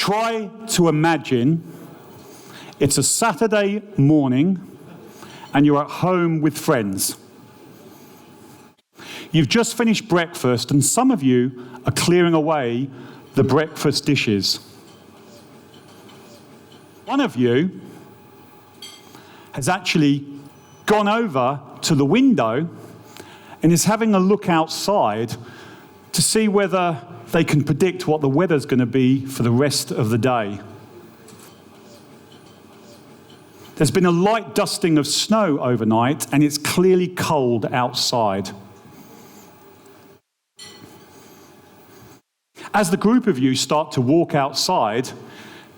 Try to imagine it's a Saturday morning and you're at home with friends. You've just finished breakfast and some of you are clearing away the breakfast dishes. One of you has actually gone over to the window and is having a look outside to see whether they can predict what the weather's going to be for the rest of the day. There's been a light dusting of snow overnight and it's clearly cold outside. As the group of you start to walk outside,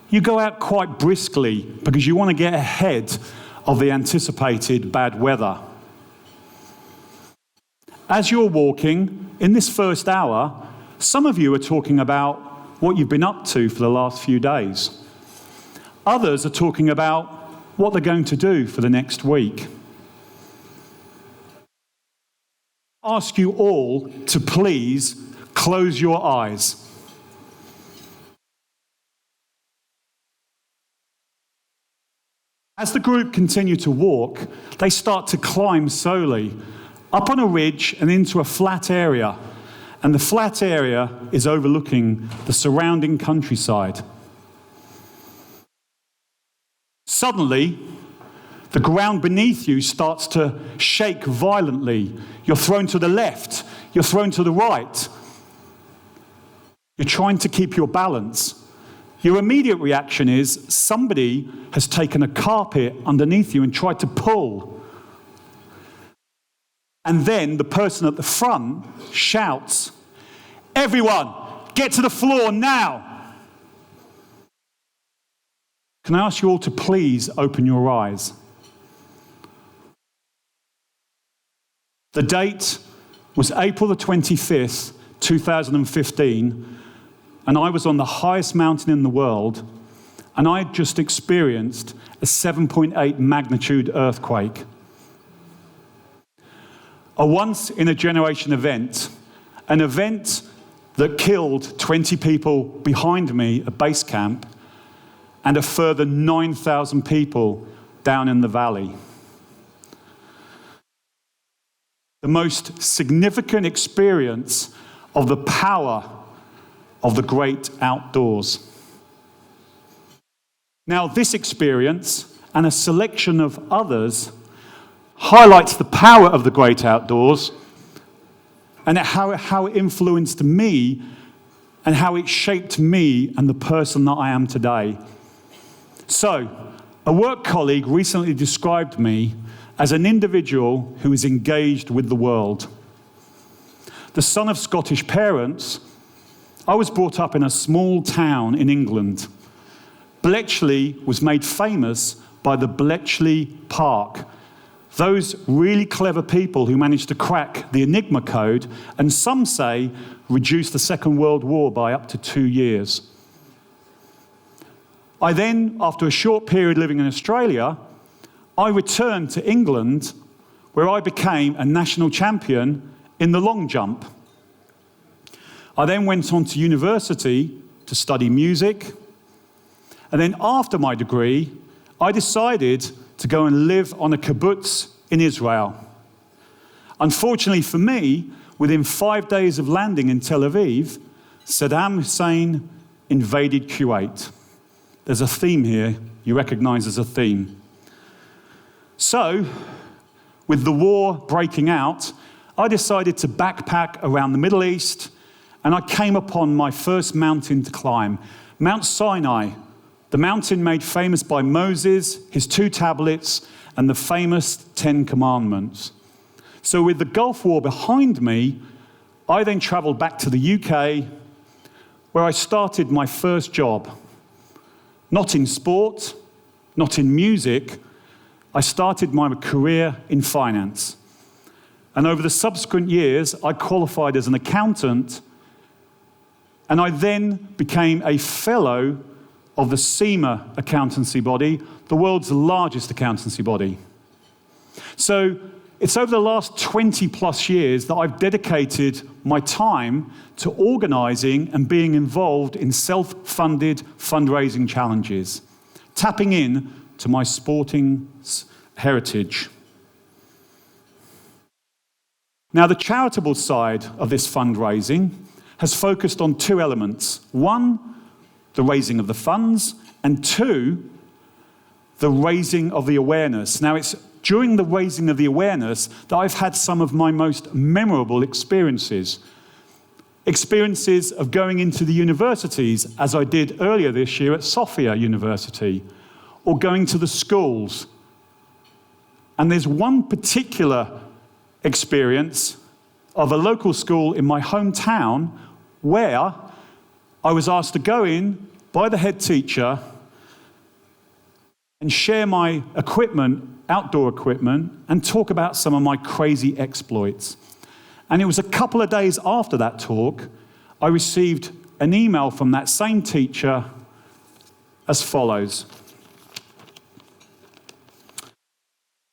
you go out quite briskly because you want to get ahead of the anticipated bad weather. As you're walking, in this first hour, some of you are talking about what you've been up to for the last few days. Others are talking about what they're going to do for the next week. I ask you all to please close your eyes. As the group continue to walk, they start to climb slowly up on a ridge and into a flat area. And the flat area is overlooking the surrounding countryside. Suddenly, the ground beneath you starts to shake violently. You're thrown to the left, you're thrown to the right. You're trying to keep your balance. Your immediate reaction is somebody has taken a carpet underneath you and tried to pull. And then the person at the front shouts, "Everyone, get to the floor now!" Can I ask you all to please open your eyes? The date was April the 25th, 2015, and I was on the highest mountain in the world, and I had just experienced a 7.8 magnitude earthquake. A once-in-a-generation event, an event that killed 20 people behind me at base camp and a further 9,000 people down in the valley. The most significant experience of the power of the great outdoors. Now, this experience and a selection of others highlights the power of the great outdoors and how it influenced me and how it shaped me and the person that I am today. So, a work colleague recently described me as an individual who is engaged with the world. The son of Scottish parents, I was brought up in a small town in England. Bletchley was made famous by the Bletchley Park. Those really clever people who managed to crack the Enigma code, and some say reduced the Second World War by up to 2 years. I then, after a short period living in Australia, I returned to England, where I became a national champion in the long jump. I then went on to university to study music, and then after my degree, I decided to go and live on a kibbutz in Israel. Unfortunately for me, within 5 days of landing in Tel Aviv, Saddam Hussein invaded Kuwait. There's a theme here, you recognize as a theme. So, with the war breaking out, I decided to backpack around the Middle East, and I came upon my first mountain to climb, Mount Sinai, the mountain made famous by Moses, his 2 tablets, and the famous 10 Commandments. So with the Gulf War behind me, I then traveled back to the UK, where I started my first job. Not in sport, not in music, I started my career in finance. And over the subsequent years, I qualified as an accountant, and I then became a fellow of the SEMA accountancy body, the world's largest accountancy body. So it's over the last 20 plus years that I've dedicated my time to organising and being involved in self-funded fundraising challenges, tapping in to my sporting heritage. Now, the charitable side of this fundraising has focused on two elements. One, the raising of the funds, and two, the raising of the awareness. Now, it's during the raising of the awareness that I've had some of my most memorable experiences. Experiences of going into the universities, as I did earlier this year at Sofia University, or going to the schools. And there's one particular experience of a local school in my hometown where I was asked to go in by the head teacher and share my equipment, outdoor equipment, and talk about some of my crazy exploits. And it was a couple of days after that talk, I received an email from that same teacher as follows.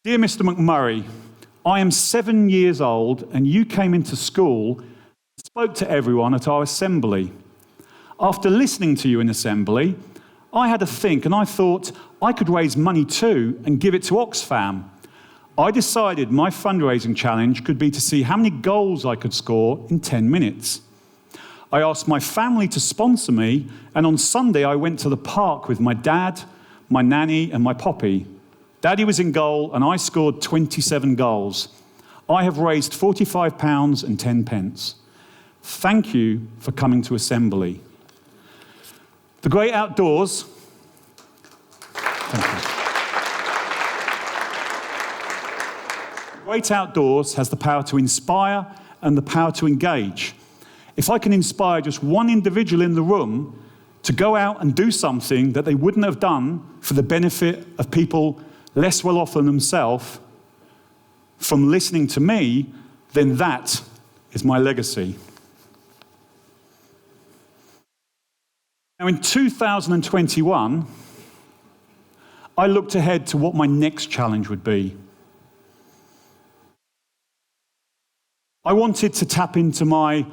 Dear Mr. McMurray, I am 7 years old and you came into school and spoke to everyone at our assembly. After listening to you in assembly, I had a think and I thought I could raise money too and give it to Oxfam. I decided my fundraising challenge could be to see how many goals I could score in 10 minutes. I asked my family to sponsor me, and on Sunday I went to the park with my dad, my nanny and my poppy. Daddy was in goal and I scored 27 goals. I have raised £45 and 10 pence. Thank you for coming to assembly. The great outdoors. Thank you. The great outdoors has the power to inspire and the power to engage. If I can inspire just one individual in the room to go out and do something that they wouldn't have done for the benefit of people less well off than themselves from listening to me, then that is my legacy. Now in 2021, I looked ahead to what my next challenge would be. I wanted to tap into my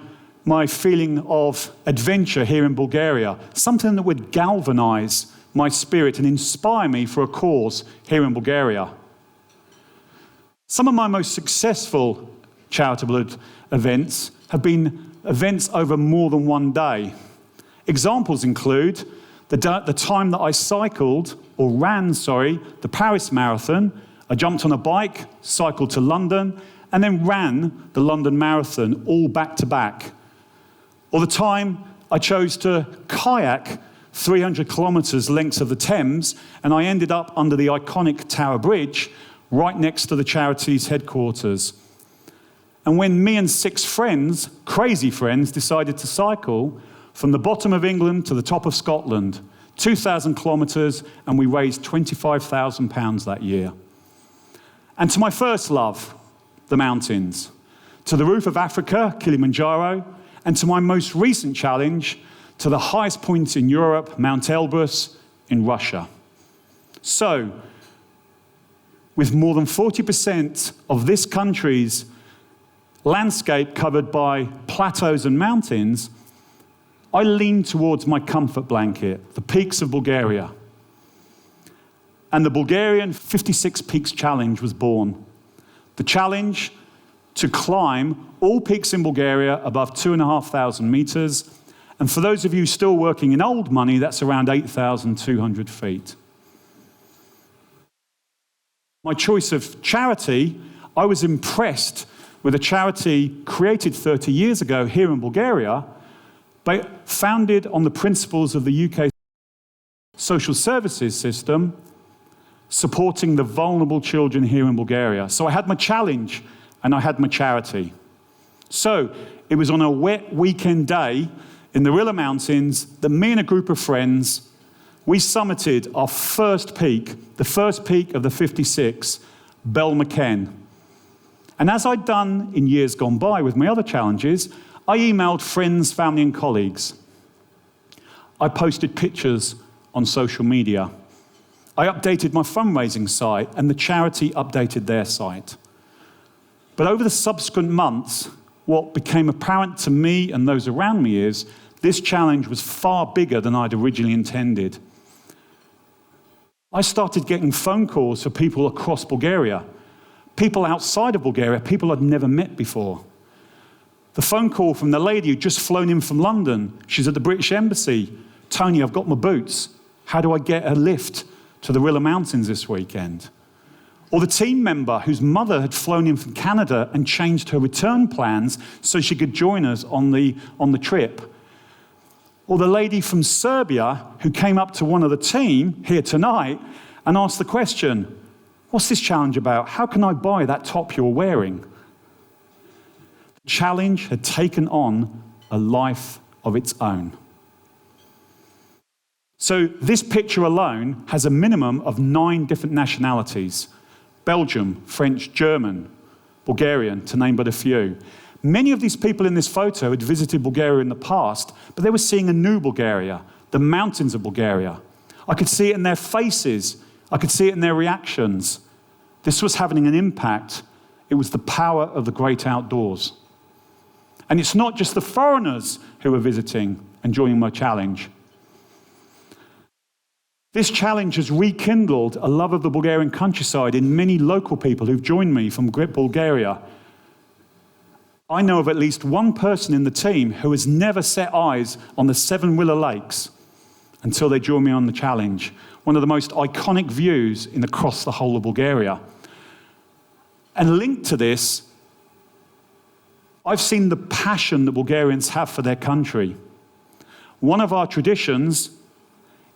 feeling of adventure here in Bulgaria, something that would galvanize my spirit and inspire me for a cause here in Bulgaria. Some of my most successful charitable events have been events over more than one day. Examples include the time that I ran the Paris Marathon. I jumped on a bike, cycled to London, and then ran the London Marathon all back to back. Or the time I chose to kayak 300 kilometers length of the Thames, and I ended up under the iconic Tower Bridge right next to the charity's headquarters. And when me and 6 friends, crazy friends, decided to cycle from the bottom of England to the top of Scotland, 2,000 kilometers, and we raised £25,000 that year. And to my first love, the mountains, to the roof of Africa, Kilimanjaro, and to my most recent challenge, to the highest point in Europe, Mount Everest in Russia. So, with more than 40% of this country's landscape covered by plateaus and mountains, I lean towards my comfort blanket, the peaks of Bulgaria. And the Bulgarian 56 Peaks Challenge was born. The challenge to climb all peaks in Bulgaria above 2,500 meters. And for those of you still working in old money, that's around 8,200 feet. My choice of charity, I was impressed with a charity created 30 years ago here in Bulgaria, but founded on the principles of the UK social services system, supporting the vulnerable children here in Bulgaria. So I had my challenge and I had my charity. So it was on a wet weekend day in the Rilla Mountains that me and a group of friends, we summited our first peak, the first peak of the 56, Belmaken. And as I'd done in years gone by with my other challenges, I emailed friends, family and colleagues. I posted pictures on social media. I updated my fundraising site and the charity updated their site. But over the subsequent months, what became apparent to me and those around me is this challenge was far bigger than I'd originally intended. I started getting phone calls for people across Bulgaria, people outside of Bulgaria, people I'd never met before. The phone call from the lady who'd just flown in from London. She's at the British Embassy. Tony, I've got my boots. How do I get a lift to the River Mountains this weekend? Or the team member whose mother had flown in from Canada and changed her return plans so she could join us on the trip. Or the lady from Serbia who came up to one of the team here tonight and asked the question, what's this challenge about? How can I buy that top you're wearing? The challenge had taken on a life of its own. So this picture alone has a minimum of 9 different nationalities. Belgium, French, German, Bulgarian, to name but a few. Many of these people in this photo had visited Bulgaria in the past, but they were seeing a new Bulgaria, the mountains of Bulgaria. I could see it in their faces. I could see it in their reactions. This was having an impact. It was the power of the great outdoors. And it's not just the foreigners who were visiting and joining my challenge. This challenge has rekindled a love of the Bulgarian countryside in many local people who've joined me from Bulgaria. I know of at least one person in the team who has never set eyes on the 7 Willow Lakes until they joined me on the challenge. One of the most iconic views across the whole of Bulgaria. And linked to this, I've seen the passion that Bulgarians have for their country. One of our traditions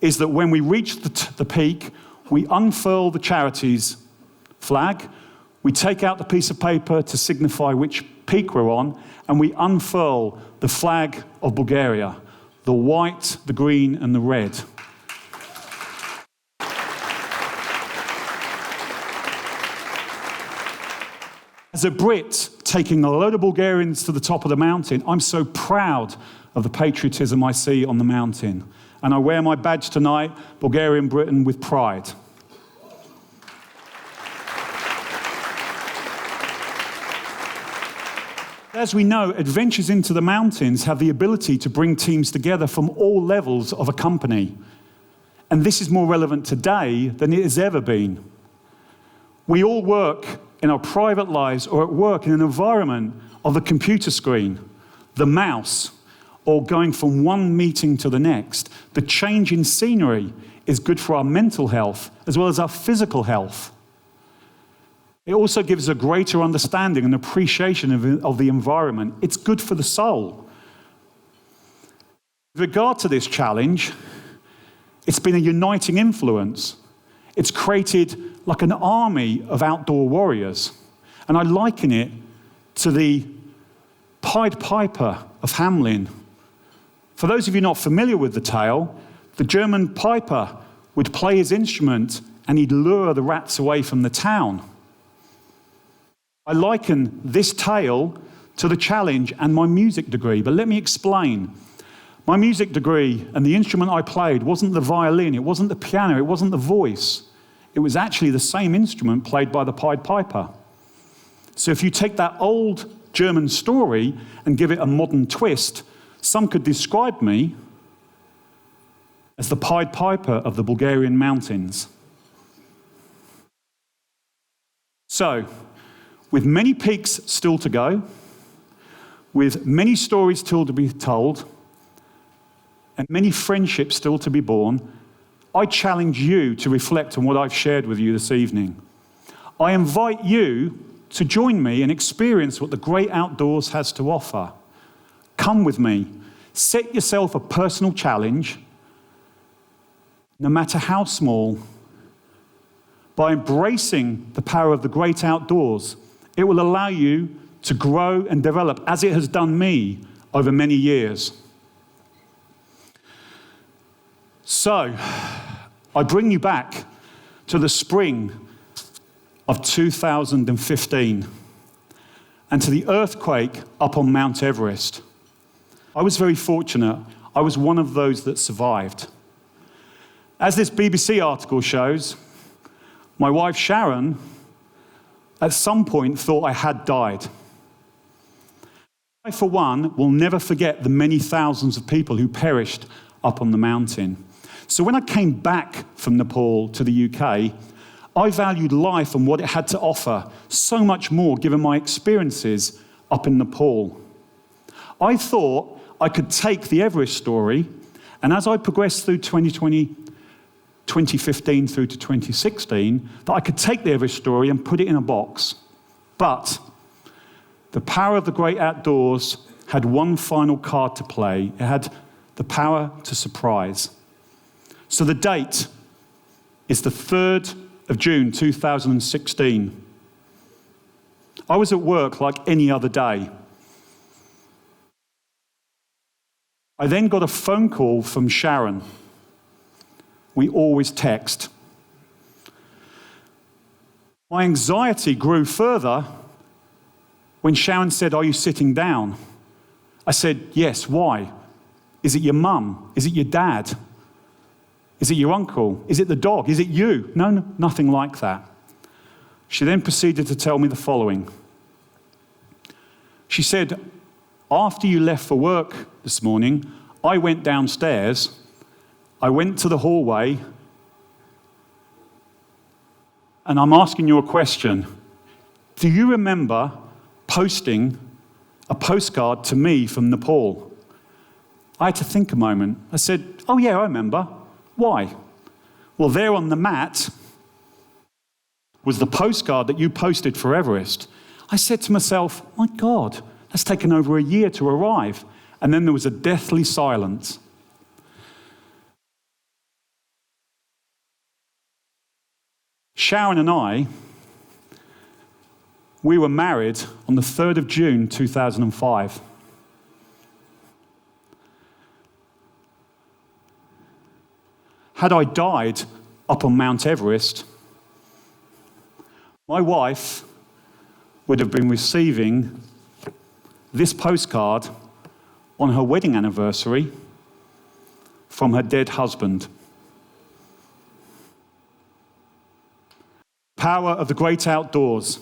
is that when we reach the peak, we unfurl the charity's flag, we take out the piece of paper to signify which peak we're on, and we unfurl the flag of Bulgaria, the white, the green, and the red. As a Brit, taking a load of Bulgarians to the top of the mountain, I'm so proud of the patriotism I see on the mountain. And I wear my badge tonight, Bulgarian Britain, with pride. As we know, adventures into the mountains have the ability to bring teams together from all levels of a company. And this is more relevant today than it has ever been. We all work in our private lives or at work in an environment of the computer screen, the mouse, or going from one meeting to the next. The change in scenery is good for our mental health as well as our physical health. It also gives a greater understanding and appreciation of the environment. It's good for the soul. With regard to this challenge, it's been a uniting influence. It's created like an army of outdoor warriors. And I liken it to the Pied Piper of Hamelin. For those of you not familiar with the tale, the German piper would play his instrument and he'd lure the rats away from the town. I liken this tale to the challenge and my music degree, but let me explain. My music degree and the instrument I played wasn't the violin, it wasn't the piano, it wasn't the voice. It was actually the same instrument played by the Pied Piper. So if you take that old German story and give it a modern twist, some could describe me as the Pied Piper of the Bulgarian mountains. So, with many peaks still to go, with many stories still to be told, and many friendships still to be born, I challenge you to reflect on what I've shared with you this evening. I invite you to join me and experience what the great outdoors has to offer. Come with me. Set yourself a personal challenge, no matter how small. By embracing the power of the great outdoors, it will allow you to grow and develop as it has done me over many years. So, I bring you back to the spring of 2015 and to the earthquake up on Mount Everest. I was very fortunate. I was one of those that survived. As this BBC article shows, my wife Sharon at some point thought I had died. I, for one, will never forget the many thousands of people who perished up on the mountain. So when I came back from Nepal to the UK, I valued life and what it had to offer so much more given my experiences up in Nepal. I thought I could take the Everest story, and as I progressed through 2015 through to 2016, that I could take the Everest story and put it in a box. But the power of the great outdoors had one final card to play. It had the power to surprise. So the date is the 3rd of June 2016. I was at work like any other day. I then got a phone call from Sharon. We always text. My anxiety grew further when Sharon said, "Are you sitting down?" I said, "Yes, why? Is it your mum? Is it your dad? Is it your uncle? Is it the dog? Is it you?" No, nothing like that. She then proceeded to tell me the following. She said, "After you left for work this morning, I went downstairs, I went to the hallway, and I'm asking you a question. Do you remember posting a postcard to me from Nepal?" I had to think a moment. I said, "Oh yeah, I remember. Why?" "Well, there on the mat was the postcard that you posted for Everest." I said to myself, "My God, that's taken over a year to arrive." And then there was a deathly silence. Sharon and I, we were married on the 3rd of June 2005. Had I died up on Mount Everest, my wife would have been receiving this postcard on her wedding anniversary from her dead husband. Power of the great outdoors.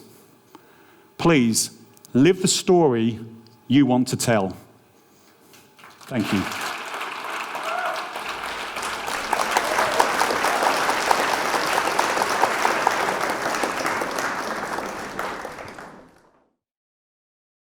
Please live the story you want to tell. Thank you.